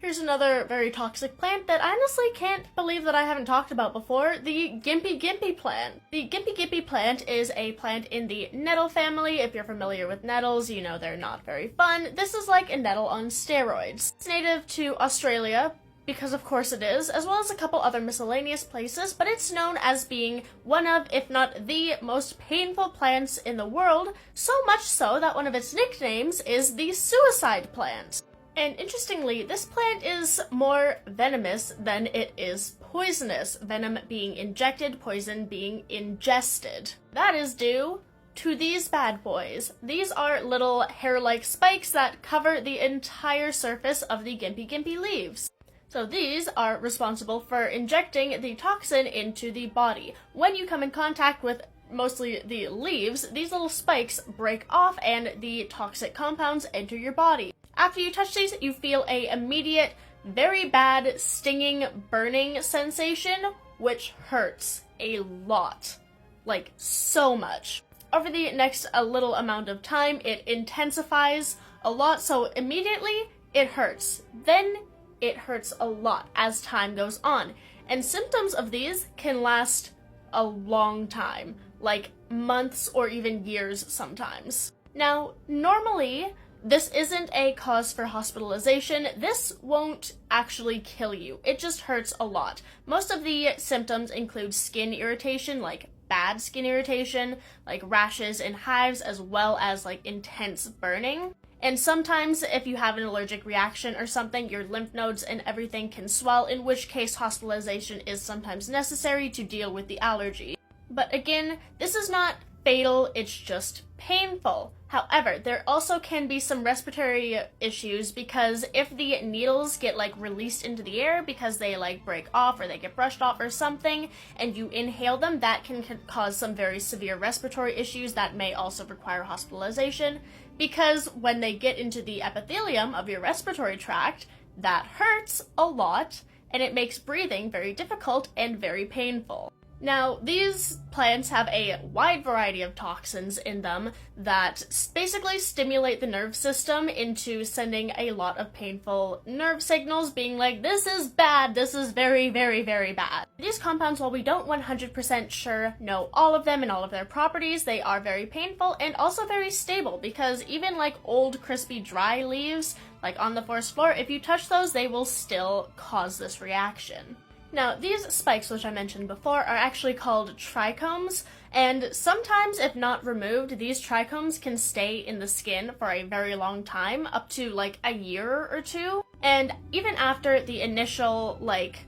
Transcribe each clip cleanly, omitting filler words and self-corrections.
Here's another very toxic plant that I honestly can't believe that I haven't talked about before, the Gympie Gympie plant. The Gympie Gympie plant is a plant in the nettle family. If you're familiar with nettles, you know they're not very fun. This is like a nettle on steroids. It's native to Australia, because of course it is, as well as a couple other miscellaneous places, but it's known as being one of, if not the most painful plants in the world, so much so that one of its nicknames is the suicide plant. And interestingly, this plant is more venomous than it is poisonous, venom being injected, poison being ingested. That is due to these bad boys. These are little hair-like spikes that cover the entire surface of the Gympie Gympie leaves. So these are responsible for injecting the toxin into the body. When you come in contact with mostly the leaves, these little spikes break off and the toxic compounds enter your body. After you touch these, you feel a immediate, very bad, stinging, burning sensation, which hurts a lot. Like, so much. Over the next little amount of time, it intensifies a lot, so immediately it hurts. Then it hurts a lot as time goes on. And symptoms of these can last a long time, like months or even years sometimes. Now, normally, this isn't a cause for hospitalization. This won't actually kill you. It just hurts a lot. Most of the symptoms include skin irritation, like bad skin irritation, like rashes and hives, as well as like intense burning. And sometimes if you have an allergic reaction or something, your lymph nodes and everything can swell, in which case hospitalization is sometimes necessary to deal with the allergy. But again, this is not fatal, it's just painful. However, there also can be some respiratory issues because if the needles get like released into the air because they like break off or they get brushed off or something and you inhale them, that can cause some very severe respiratory issues that may also require hospitalization because when they get into the epithelium of your respiratory tract, that hurts a lot and it makes breathing very difficult and very painful. Now, these plants have a wide variety of toxins in them that basically stimulate the nerve system into sending a lot of painful nerve signals, being like, this is bad, this is very, very, very bad. These compounds, while we don't 100% sure know all of them and all of their properties, they are very painful and also very stable because even like old, crispy, dry leaves, like on the forest floor, if you touch those, they will still cause this reaction. Now, these spikes, which I mentioned before, are actually called trichomes, and sometimes, if not removed, these trichomes can stay in the skin for a very long time, up to like a year or two. And even after the initial, like,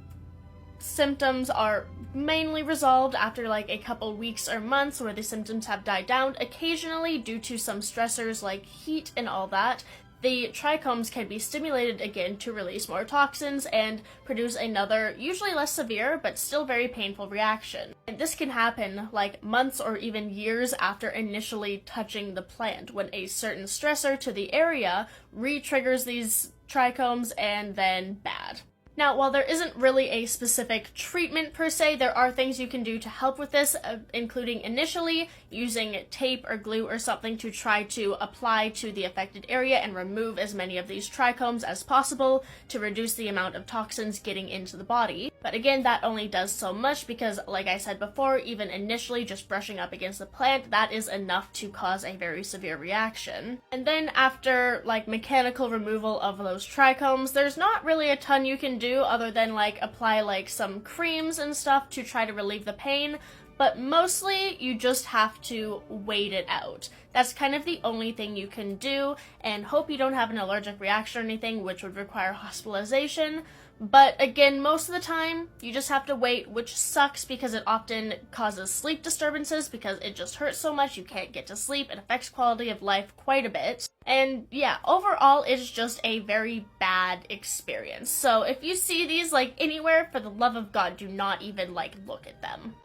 symptoms are mainly resolved after like a couple weeks or months where the symptoms have died down, occasionally due to some stressors like heat and all that, the trichomes can be stimulated again to release more toxins and produce another, usually less severe, but still very painful reaction. And this can happen like months or even years after initially touching the plant, when a certain stressor to the area re-triggers these trichomes and then bad. Now, while there isn't really a specific treatment per se, there are things you can do to help with this, including initially using tape or glue or something to try to apply to the affected area and remove as many of these trichomes as possible to reduce the amount of toxins getting into the body. But again, that only does so much because, like I said before, even initially just brushing up against the plant, that is enough to cause a very severe reaction. And then after like mechanical removal of those trichomes, there's not really a ton you can do other than like apply like some creams and stuff to try to relieve the pain, but mostly you just have to wait it out. That's kind of the only thing you can do, and hope you don't have an allergic reaction or anything which would require hospitalization. But again, most of the time, you just have to wait, which sucks because it often causes sleep disturbances because it just hurts so much you can't get to sleep. It affects quality of life quite a bit. And yeah, overall, it's just a very bad experience. So if you see these like anywhere, for the love of God, do not even like look at them.